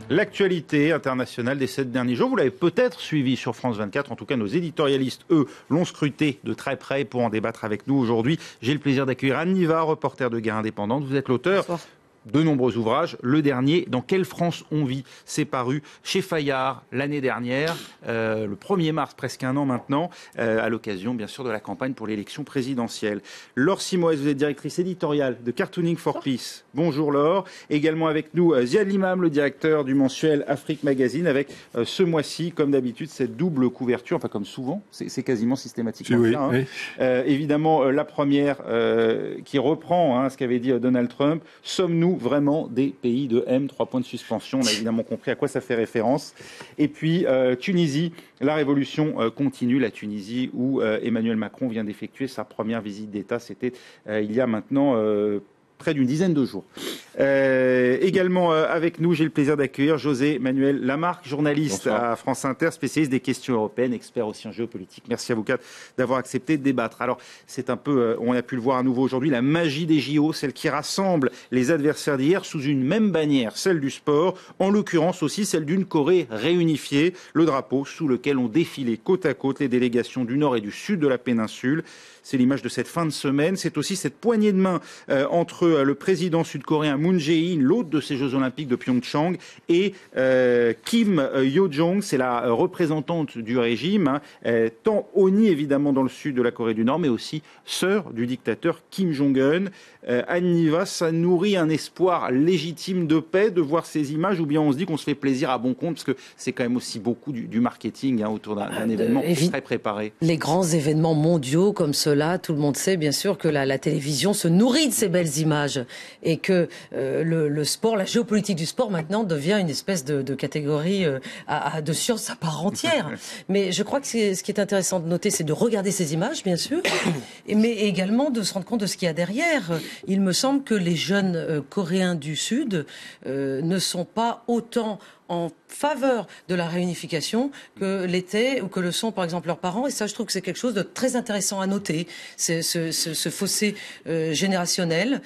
L'actualité internationale des 7 derniers jours, vous l'avez peut-être suivi sur France 24. En tout cas, nos éditorialistes, eux, l'ont scruté de très près pour en débattre avec nous aujourd'hui. J'ai le plaisir d'accueillir Anne Niva, reporter de Guerre Indépendante. Vous êtes l'auteur de nombreux ouvrages. Le dernier, Dans quelle France on vit, c'est paru chez Fayard l'année dernière, le 1er mars, presque un an maintenant, à l'occasion, bien sûr, de la campagne pour l'élection présidentielle. Laure Simoes, vous êtes directrice éditoriale de Cartooning for Peace. Bonjour Laure. Également avec nous, Ziad Limam, le directeur du mensuel Afrique Magazine, avec ce mois-ci, comme d'habitude, cette double couverture, enfin comme souvent, c'est quasiment systématiquement ça. Hein. Oui. Évidemment, la première qui reprend ce qu'avait dit Donald Trump. Sommes-nous vraiment des pays de M, 3 points de suspension. On a évidemment compris à quoi ça fait référence. Et puis, Tunisie, la révolution continue. La Tunisie où Emmanuel Macron vient d'effectuer sa première visite d'État. C'était il y a maintenant près d'une dizaine de jours. Également avec nous, j'ai le plaisir d'accueillir José Manuel Lamarque, journaliste Bonsoir. À France Inter, spécialiste des questions européennes, expert aussi en géopolitique. Merci à vous quatre d'avoir accepté de débattre. Alors, c'est un peu, on a pu le voir à nouveau aujourd'hui, la magie des JO, celle qui rassemble les adversaires d'hier sous une même bannière, celle du sport, en l'occurrence aussi celle d'une Corée réunifiée, le drapeau sous lequel ont défilé côte à côte les délégations du nord et du sud de la péninsule. C'est l'image de cette fin de semaine. C'est aussi cette poignée de main entre le président sud-coréen Moon Jae-in, l'hôte de ces Jeux Olympiques de Pyeongchang, et Kim Yo-jong, c'est la représentante du régime, tant honnie évidemment dans le sud de la Corée du Nord, mais aussi sœur du dictateur Kim Jong-un. Anne Niva, ça nourrit un espoir légitime de paix de voir ces images, ou bien on se dit qu'on se fait plaisir à bon compte, parce que c'est quand même aussi beaucoup du marketing autour d'un événement très préparé. Les grands événements mondiaux comme ceux-là, tout le monde sait bien sûr que la télévision se nourrit de ces belles images et que le sport, la géopolitique du sport maintenant devient une espèce de catégorie de science à part entière. Mais je crois que ce qui est intéressant de noter, c'est de regarder ces images, bien sûr, mais également de se rendre compte de ce qu'il y a derrière. Il me semble que les jeunes Coréens du Sud ne sont pas autant en faveur de la réunification que l'étaient ou que le sont par exemple leurs parents, et ça je trouve que c'est quelque chose de très intéressant à noter, ce fossé générationnel.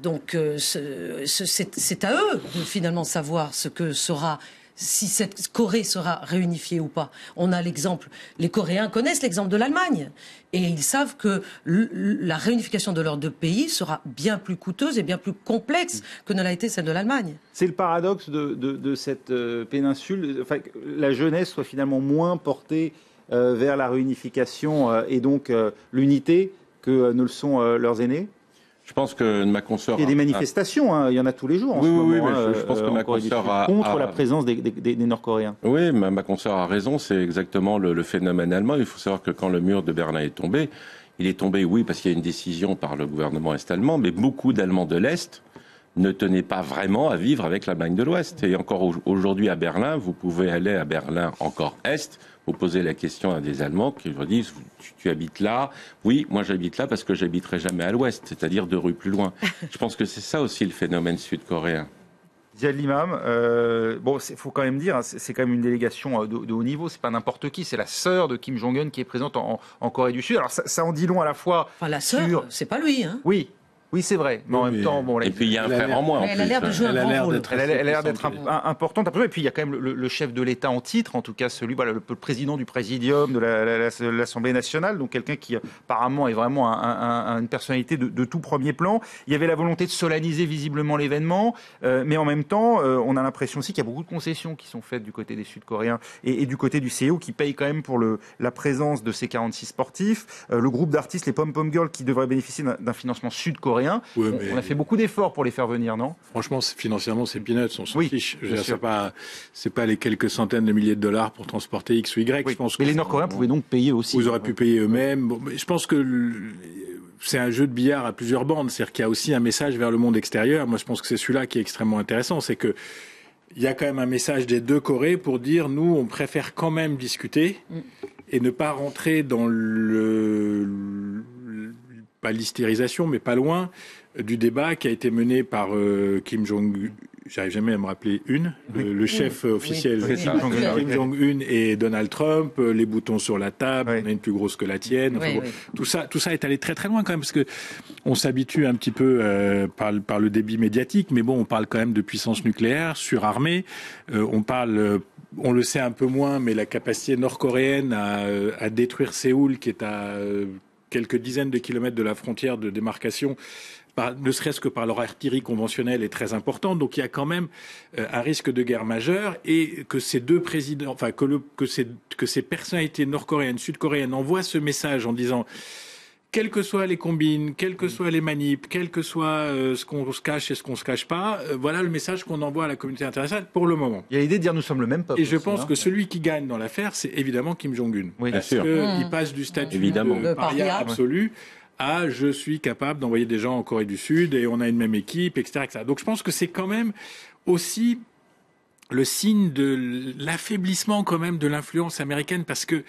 Donc c'est à eux de finalement savoir ce que sera, si cette Corée sera réunifiée ou pas. On a l'exemple, les Coréens connaissent l'exemple de l'Allemagne et ils savent que la réunification de leurs deux pays sera bien plus coûteuse et bien plus complexe que ne l'a été celle de l'Allemagne. C'est le paradoxe de cette péninsule, enfin, que la jeunesse soit finalement moins portée vers la réunification et donc l'unité que ne le sont leurs aînés. Je pense que ma consoeur... Il y a des manifestations, il y en a tous les jours en ce moment. Oui, je pense que ma consoeur contre la présence des Nord-Coréens. Oui, ma consoeur a raison, c'est exactement le phénomène allemand. Il faut savoir que quand le mur de Berlin est tombé, il est tombé, oui, parce qu'il y a une décision par le gouvernement est-allemand, mais beaucoup d'Allemands de l'Est ne tenaient pas vraiment à vivre avec l'Allemagne de l'Ouest. Et encore aujourd'hui à Berlin, vous pouvez aller à Berlin encore Est, vous posez la question à des Allemands qui vous disent tu habites là. Oui, moi j'habite là parce que j'habiterai jamais à l'ouest, c'est-à-dire 2 rues plus loin. Je pense que c'est ça aussi le phénomène sud-coréen. Ziad Limam, bon, faut quand même dire, c'est quand même une délégation de haut niveau, c'est pas n'importe qui, c'est la sœur de Kim Jong-un qui est présente en Corée du Sud. Alors ça en dit long à la fois. Enfin, la sœur, c'est pas lui, hein. Oui. Oui, c'est vrai. Mais en même temps, bon. Et puis il y a un frère en moins. Elle a l'air de jouer un grand rôle. Elle a l'air d'être importante. Et puis il y a quand même le chef de l'État en titre, en tout cas celui, le président du Présidium de l'Assemblée nationale, donc quelqu'un qui apparemment est vraiment une personnalité de tout premier plan. Il y avait la volonté de solenniser visiblement l'événement, mais en même temps, on a l'impression aussi qu'il y a beaucoup de concessions qui sont faites du côté des Sud-Coréens et du côté du CEO qui paye quand même pour la présence de ces 46 sportifs. Le groupe d'artistes, les Pom Pom Girls, qui devraient bénéficier d'un financement sud-coréen. Ouais, on a fait beaucoup d'efforts pour les faire venir, non ? Franchement, financièrement, c'est peanuts, on s'en fiche. C'est pas les quelques centaines de milliers de dollars pour transporter X ou Y. Oui. Je pense que les Nord-Coréens pouvaient donc payer aussi. Vous auraient pu payer eux-mêmes. Bon, mais je pense que c'est un jeu de billard à plusieurs bandes. C'est-à-dire qu'il y a aussi un message vers le monde extérieur. Moi, je pense que c'est celui-là qui est extrêmement intéressant. C'est que il y a quand même un message des deux Corées pour dire, nous, on préfère quand même discuter et ne pas rentrer dans pas l'hystérisation, mais pas loin, du débat qui a été mené par Kim Jong-un j'arrive jamais à me rappeler le chef officiel, Oui. Kim Jong-un et Donald Trump, les boutons sur la table, on a une plus grosse que la tienne. Enfin, tout ça est allé très très loin quand même, parce que on s'habitue un petit peu par le débit médiatique, mais bon, on parle quand même de puissance nucléaire, surarmée. On le sait un peu moins, mais la capacité nord-coréenne à détruire Séoul, qui est à quelques dizaines de kilomètres de la frontière de démarcation, ne serait-ce que par leur artillerie conventionnelle, est très importante. Donc il y a quand même un risque de guerre majeur, et que ces deux présidents, enfin que ces personnalités nord-coréennes, sud-coréennes envoient ce message en disant: quelles que soient les combines, quelles que soient les manips, quel que soit ce qu'on se cache et ce qu'on se cache pas, voilà le message qu'on envoie à la communauté internationale pour le moment. Il y a l'idée de dire nous sommes le même peuple. Et je pense que celui qui gagne dans l'affaire, c'est évidemment Kim Jong-un. Oui, parce qu'il passe du statut de paria absolu à je suis capable d'envoyer des gens en Corée du Sud et on a une même équipe, etc., etc. Donc je pense que c'est quand même aussi le signe de l'affaiblissement quand même de l'influence américaine, parce que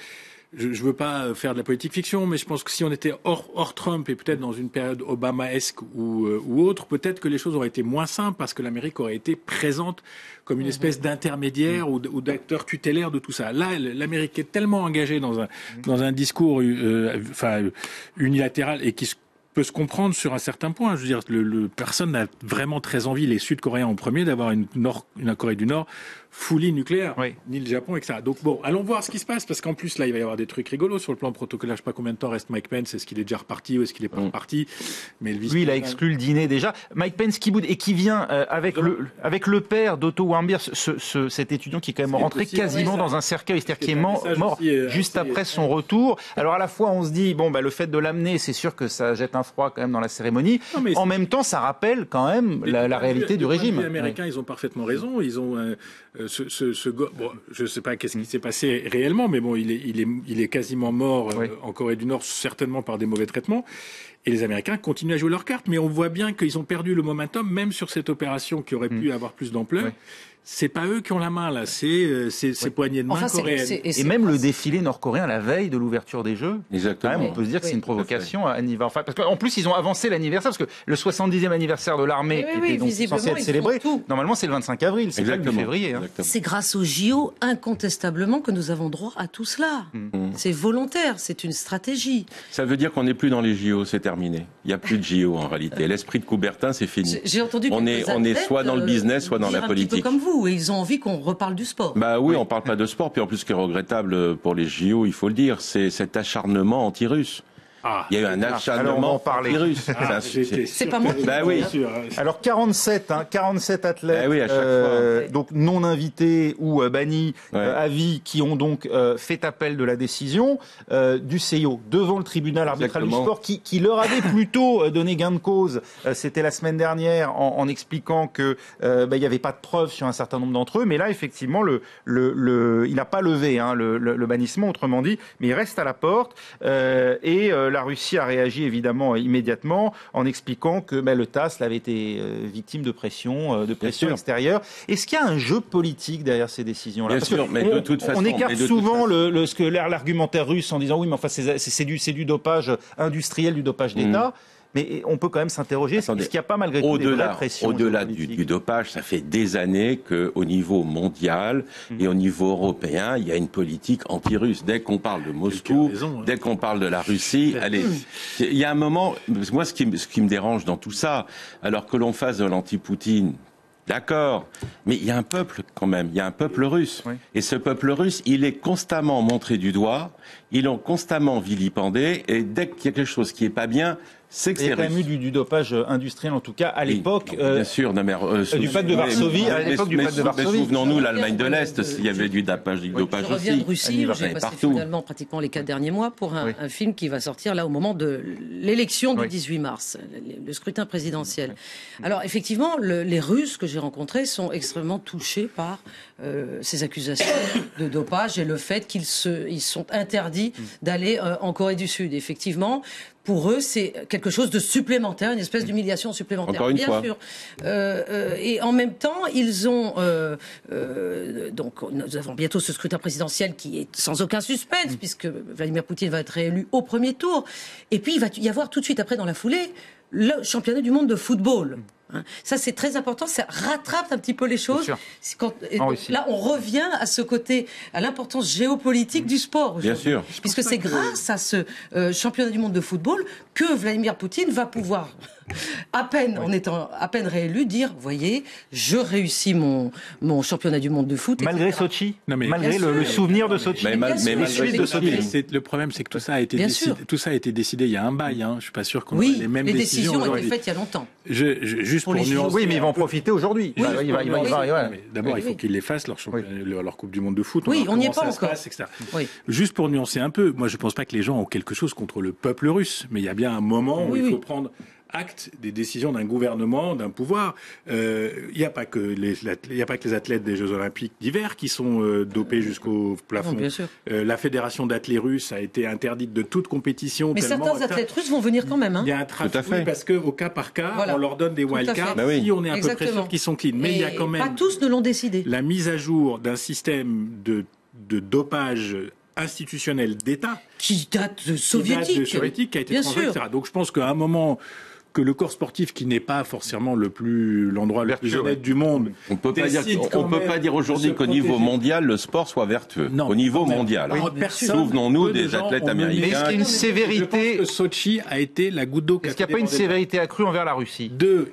je ne veux pas faire de la politique fiction, mais je pense que si on était hors Trump et peut-être dans une période Obama-esque ou autre, peut-être que les choses auraient été moins simples, parce que l'Amérique aurait été présente comme une espèce d'intermédiaire ou d'acteur tutélaire de tout ça. Là, l'Amérique est tellement engagée dans un discours unilatéral, et qui peut se comprendre sur un certain point. Je veux dire, personne n'a vraiment très envie, les Sud-Coréens en premier, d'avoir une Corée du Nord fully nucléaire, ni le Japon, etc. Donc bon, allons voir ce qui se passe, parce qu'en plus là, il va y avoir des trucs rigolos sur le plan protocolaire. Je sais pas combien de temps reste Mike Pence. Est-ce qu'il est déjà reparti ou est-ce qu'il est pas reparti? Mais lui, il a exclu le dîner déjà. Mike Pence qui boude et qui vient avec le père d'Otto Warmbier, cet étudiant qui est quand même rentré quasiment dans un cercueil, c'est-à-dire qui est mort juste après son retour. Alors à la fois, on se dit le fait de l'amener, c'est sûr que ça jette un froid quand même dans la cérémonie. En même temps, ça rappelle quand même la réalité du régime. Les Américains, ils ont parfaitement raison. Ils ont je sais pas qu'est-ce qui s'est passé réellement, mais bon, il est quasiment mort en Corée du Nord, certainement par des mauvais traitements. Et les Américains continuent à jouer leurs cartes, mais on voit bien qu'ils ont perdu le momentum, même sur cette opération qui aurait pu avoir plus d'ampleur. C'est pas eux qui ont la main là, c'est ces poignées de main coréennes. Et même le défilé nord-coréen la veille de l'ouverture des Jeux. Exactement. Quand même, on peut se dire que c'est une provocation à Niva. Enfin, parce qu'en plus ils ont avancé l'anniversaire, parce que le 70e anniversaire de l'armée qui était donc censé être célébré, normalement c'est le 25 avril, c'est pas le 8 février. C'est grâce aux JO incontestablement que nous avons droit à tout cela. C'est volontaire, c'est une stratégie. Ça veut dire qu'on n'est plus dans les JO, c'est terminé. Il n'y a plus de JO en réalité. L'esprit de Coubertin, c'est fini. J'ai entendu on est soit dans le business, soit dans la politique. Un petit peu comme vous, et ils ont envie qu'on reparle du sport. Bah oui, on parle pas de sport. Puis en plus, ce qui est regrettable pour les JO, il faut le dire, c'est cet acharnement anti-russe. Il y a eu un acharnement anti-russe. C'est pas moi qui oui. Alors 47 athlètes, à chaque fois. donc non invités ou bannis à vie, qui ont donc fait appel de la décision du CIO devant le tribunal arbitral du sport, qui leur avait plutôt donné gain de cause. C'était la semaine dernière, en expliquant que il n'y avait pas de preuves sur un certain nombre d'entre eux. Mais là, effectivement, il n'a pas levé le bannissement, autrement dit, mais il reste à la porte. La Russie a réagi évidemment immédiatement en expliquant que le TASS avait été victime de pression extérieure. Est-ce qu'il y a un jeu politique derrière ces décisions-là? Bien sûr, mais de toute façon... On écarte souvent l'argumentaire russe en disant oui, mais enfin c'est du dopage industriel, du dopage d'État. Mais on peut quand même s'interroger, est-ce qu'il n'y a pas malgré tout des vraies pressions? Au-delà du dopage, ça fait des années qu'au niveau mondial et au niveau européen, il y a une politique anti-russe. Dès qu'on parle de Moscou, dès qu'on parle de la Russie, allez, il y a un moment, moi ce qui me dérange dans tout ça, alors que l'on fasse de l'anti-Poutine, d'accord, mais il y a un peuple quand même, il y a un peuple russe. Et ce peuple russe, il est constamment montré du doigt, ils l'ont constamment vilipendé, et dès qu'il y a quelque chose qui n'est pas bien, c'est que c'est russe. Il y a quand même eu du dopage industriel, en tout cas, à l'époque bien sûr, du pacte de Varsovie. À l'époque du pacte de Varsovie. Souvenons-nous, l'Allemagne de l'Est, il y avait du dopage aussi. Je reviens de Russie, j'ai passé finalement pratiquement les 4 derniers mois pour un film qui va sortir là au moment de l'élection du 18 mars, le scrutin présidentiel. Alors effectivement, les Russes que j'ai rencontrés sont extrêmement touchés par ces accusations de dopage et le fait qu'ils sont interdits d'aller en Corée du Sud. Effectivement, pour eux, c'est quelque chose de supplémentaire, une espèce d'humiliation supplémentaire. Encore une fois. Bien sûr. Et en même temps, ils ont... donc, nous avons bientôt ce scrutin présidentiel qui est sans aucun suspense, puisque Vladimir Poutine va être réélu au premier tour. Et puis, il va y avoir tout de suite après, dans la foulée, le championnat du monde de football. Ça, c'est très important. Ça rattrape un petit peu les choses. Là, on revient à ce côté, à l'importance géopolitique du sport. Bien sûr. Puisque c'est grâce à ce championnat du monde de football que Vladimir Poutine va pouvoir, en étant à peine réélu, dire, voyez, je réussis mon championnat du monde de foot. Malgré etc. Sochi, malgré le souvenir de Sochi. Mais malgré de Sochi. Le problème, c'est que tout ça a été décidé il y a un bail. Je suis pas sûr qu'on ait les mêmes décisions. Les décisions ont été faites il y a longtemps. Juste pour nuancer. Oui, mais ils vont en profiter aujourd'hui. D'abord, il faut qu'ils les fassent, leur Coupe du Monde de foot. Oui, on n'y est pas encore. Juste pour nuancer un peu, moi je pense pas que les gens ont quelque chose contre le peuple russe, mais il y a bien un moment où il faut prendre acte des décisions d'un gouvernement, d'un pouvoir. Il n'y a pas que les athlètes des Jeux Olympiques d'hiver qui sont dopés jusqu'au plafond. Non, bien sûr. La fédération d'athlètes russes a été interdite de toute compétition. Mais certains athlètes russes vont venir quand même. Il y a un trafic, parce qu'au cas par cas, on leur donne des wildcards si on est à peu près sûr qu'ils sont clean. Mais il y a quand même... Pas tous ne l'ont décidé. La mise à jour d'un système de dopage institutionnel d'État qui date de soviétique, qui a été transféré, etc. Donc je pense qu'à un moment que le corps sportif, qui n'est pas forcément l'endroit le plus honnête du monde, on peut pas dire aujourd'hui qu'au niveau mondial le sport soit vertueux. Non, au niveau mondial. Souvenons-nous des athlètes américains. Mais est-ce qu'il y a une sévérité? Je pense que Sochi a été la goutte d'eau. Est-ce qu'il n'y a pas une sévérité accrue envers la Russie?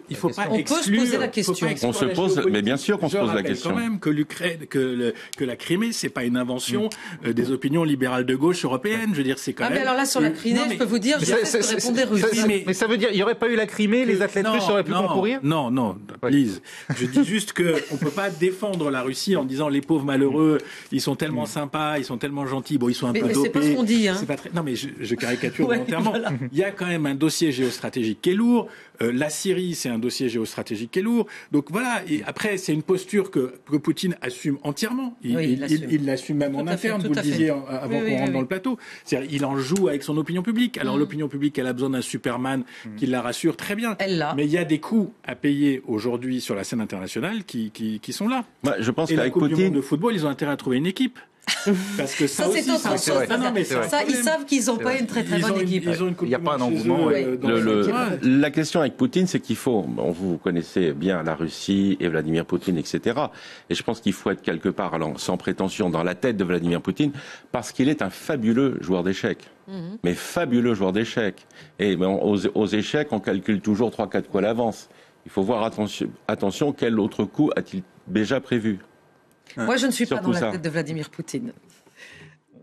Il faut pas exclure. On peut se poser la question. On se pose, mais bien sûr qu'on se pose la question. Quand même que l'Ukraine, que la Crimée, c'est pas une invention des opinions libérales de gauche européennes. Je veux dire, c'est quand même. Mais alors là, sur la Crimée, je peux vous dire, j'ai répondu russe. Mais ça veut dire, il n'y aurait pas eu la Crimée, les athlètes russes auraient pu concourir? Non, Lise. Je dis juste qu'on peut pas défendre la Russie en disant les pauvres malheureux, ils sont tellement sympas, ils sont tellement gentils, ils sont un peu dopés. Mais c'est pas ce qu'on dit, Non, mais je caricature volontairement. Voilà. Il y a quand même un dossier géostratégique qui est lourd. La Syrie, c'est un dossier géostratégique qui est lourd. Donc voilà. Et après, c'est une posture que Poutine assume entièrement. Il l'assume même en interne. Vous le disiez avant qu'on rentre dans le plateau. C'est-à-dire, il en joue avec son opinion publique. Alors l'opinion publique, elle a besoin d'un Superman qui la rassure très bien. Mais il y a des coûts à payer aujourd'hui sur la scène internationale qui sont là. Je pense et la qu'avec Coupe Poutine, du monde de football, ils ont intérêt à trouver une équipe. Parce que ça aussi, c'est autre chose. Ça, ils savent qu'ils n'ont pas une très bonne équipe. Il n'y a pas un engouement. La question avec Poutine, c'est qu'il faut, vous connaissez bien la Russie et Vladimir Poutine, etc. Et je pense qu'il faut être quelque part, sans prétention, dans la tête de Vladimir Poutine, parce qu'il est un fabuleux joueur d'échecs. Mais fabuleux joueur d'échecs. Et aux échecs, on calcule toujours 3-4 coups à l'avance. Il faut voir attention, quel autre coup a-t-il déjà prévu? Moi, je ne suis pas dans la tête de Vladimir Poutine.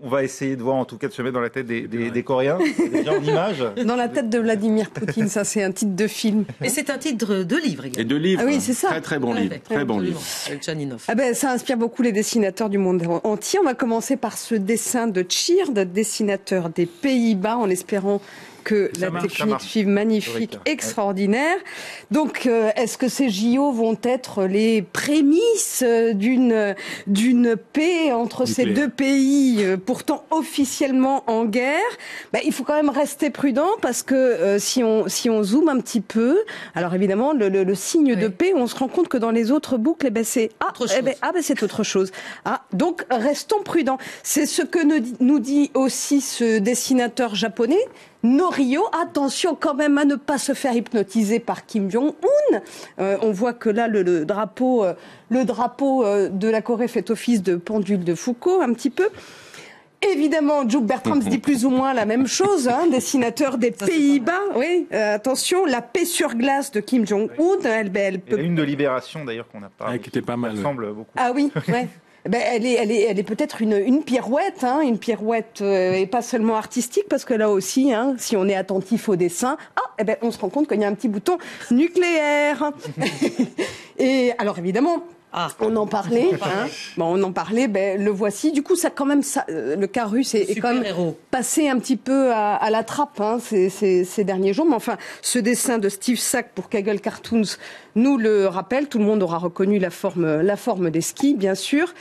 On va essayer de voir, en tout cas, de se mettre dans la tête des Coréens, déjà en image. Dans la tête de Vladimir Poutine, ça c'est un titre de film. Et c'est un titre de livre également. Et de livre. Ah oui, c'est ça. Très très bon livre. Très bon livre. Ça inspire beaucoup les dessinateurs du monde entier. On va commencer par ce dessin de Tchird, dessinateur des Pays-Bas, en espérant que la technique suive magnifique, extraordinaire. Donc, est-ce que ces JO vont être les prémices d'une paix entre ces deux pays, pourtant officiellement en guerre? Il faut quand même rester prudent parce que si on zoome un petit peu, alors évidemment le signe de paix, on se rend compte que dans les autres boucles, c'est c'est autre chose. Donc restons prudents. C'est ce que nous dit aussi ce dessinateur japonais. Norio, attention quand même à ne pas se faire hypnotiser par Kim Jong-un. On voit que là, le drapeau de la Corée fait office de pendule de Foucault, un petit peu. Évidemment, Joe Bertram se dit plus ou moins la même chose, dessinateur des Pays-Bas. Oui, attention, la paix sur glace de Kim Jong-un. Elle peut... Il y a une de Libération, d'ailleurs, qu'on n'a pas... qui était pas mal. Ça ressemble beaucoup. Ah oui, ouais. Elle est peut-être une pirouette, une pirouette et pas seulement artistique, parce que là aussi, si on est attentif au dessin, on se rend compte qu'il y a un petit bouton nucléaire. Et alors évidemment, on en parlait, le voici. Du coup, ça quand même, le cas russe est quand même passé un petit peu à la trappe ces derniers jours. Mais enfin, ce dessin de Steve Sack pour Kaggle Cartoons nous le rappelle. Tout le monde aura reconnu la forme des skis, bien sûr.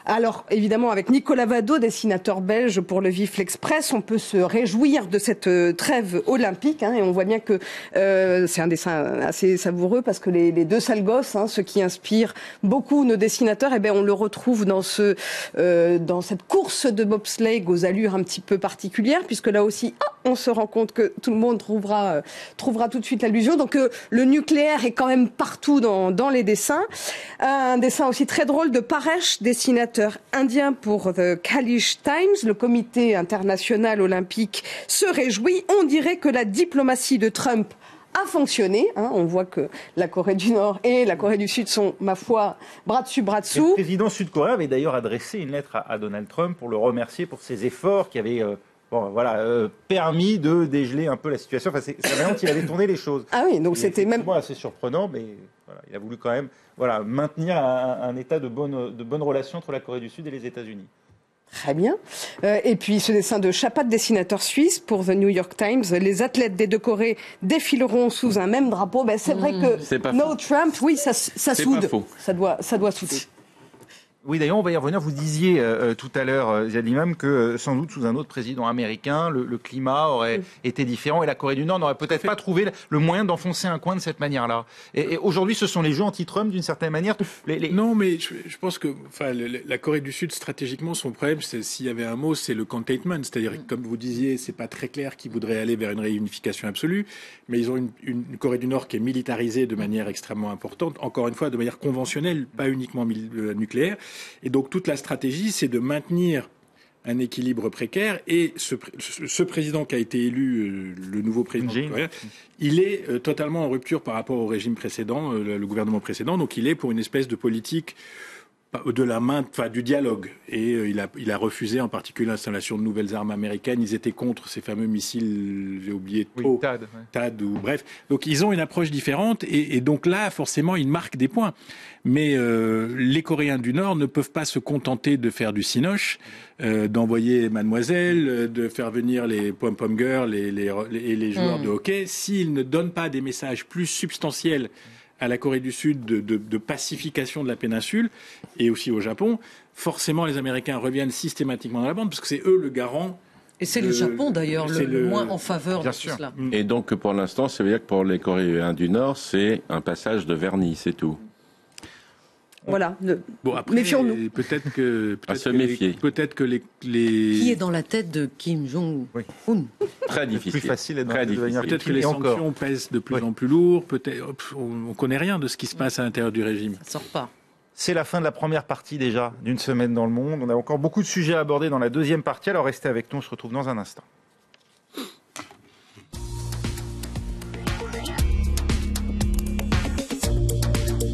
Alors, évidemment, avec Nicolas Vado, dessinateur belge pour le Vif l'Express, on peut se réjouir de cette trêve olympique. Et on voit bien que c'est un dessin assez savoureux parce que les deux sales gosses, ce qui inspire beaucoup nos dessinateurs, on le retrouve dans cette course de bobsleigh aux allures un petit peu particulières, puisque là aussi, on se rend compte que tout le monde trouvera tout de suite l'allusion. Donc le nucléaire est quand même partout dans les dessins. Un dessin aussi très drôle de Paresh, dessinateur indien pour The Kalish Times. Le comité international olympique se réjouit. On dirait que la diplomatie de Trump a fonctionné. On voit que la Corée du Nord et la Corée du Sud sont, ma foi, bras dessus, bras dessous. Le président sud-coréen avait d'ailleurs adressé une lettre à Donald Trump pour le remercier pour ses efforts qui avaient permis de dégeler un peu la situation. Enfin, c'est vraiment qu'il avait tourné les choses. Ah oui, donc c'était même assez surprenant, mais voilà, il a voulu quand même maintenir un état de bonne relation entre la Corée du Sud et les États-Unis. Très bien. Et puis ce dessin de Chapat, dessinateur suisse pour The New York Times. Les athlètes des deux Corées défileront sous un même drapeau. C'est vrai que No Trump, oui, ça soude. Ça doit souder. Oui, d'ailleurs, on va y revenir. Vous disiez tout à l'heure, Ziad Limam, que sans doute sous un autre président américain, le climat aurait été différent et la Corée du Nord n'aurait peut-être pas trouvé le moyen d'enfoncer un coin de cette manière-là. Et aujourd'hui, ce sont les jeux anti-Trump, d'une certaine manière. Non, mais je pense que la Corée du Sud, stratégiquement, son problème, s'il y avait un mot, c'est le containment. C'est-à-dire, comme vous disiez, c'est pas très clair qu'ils voudraient aller vers une réunification absolue, mais ils ont une Corée du Nord qui est militarisée de manière extrêmement importante, encore une fois, de manière conventionnelle, pas uniquement nucléaire. Et donc toute la stratégie, c'est de maintenir un équilibre précaire. Et ce président qui a été élu, le nouveau président coréen, il est totalement en rupture par rapport au régime précédent, le gouvernement précédent. Donc il est pour une espèce de politique de la main, du dialogue. Et il a refusé en particulier l'installation de nouvelles armes américaines. Ils étaient contre ces fameux missiles, j'ai oublié, THAAD ou bref. Donc ils ont une approche différente et donc là, forcément, ils marquent des points. Mais les Coréens du Nord ne peuvent pas se contenter de faire du cinoche, d'envoyer Mademoiselle, de faire venir les pom-pom girls et les joueurs de hockey, s'ils ne donnent pas des messages plus substantiels à la Corée du Sud de pacification de la péninsule et aussi au Japon. Forcément, les Américains reviennent systématiquement dans la bande parce que c'est eux le garant. Et c'est le Japon d'ailleurs le moins en faveur de tout cela. Et donc pour l'instant, ça veut dire que pour les Coréens du Nord, c'est un passage de vernis, c'est tout. Voilà. Bon, après, méfions-nous. Peut-être que les... Qui est dans la tête de Kim Jong-un? Très difficile. Plus facile Peut-être que les sanctions pèsent de plus en plus lourd. On ne connaît rien de ce qui se passe à l'intérieur du régime. Ça ne sort pas. C'est la fin de la première partie déjà d'une semaine dans le monde. On a encore beaucoup de sujets à aborder dans la deuxième partie. Alors restez avec nous, on se retrouve dans un instant.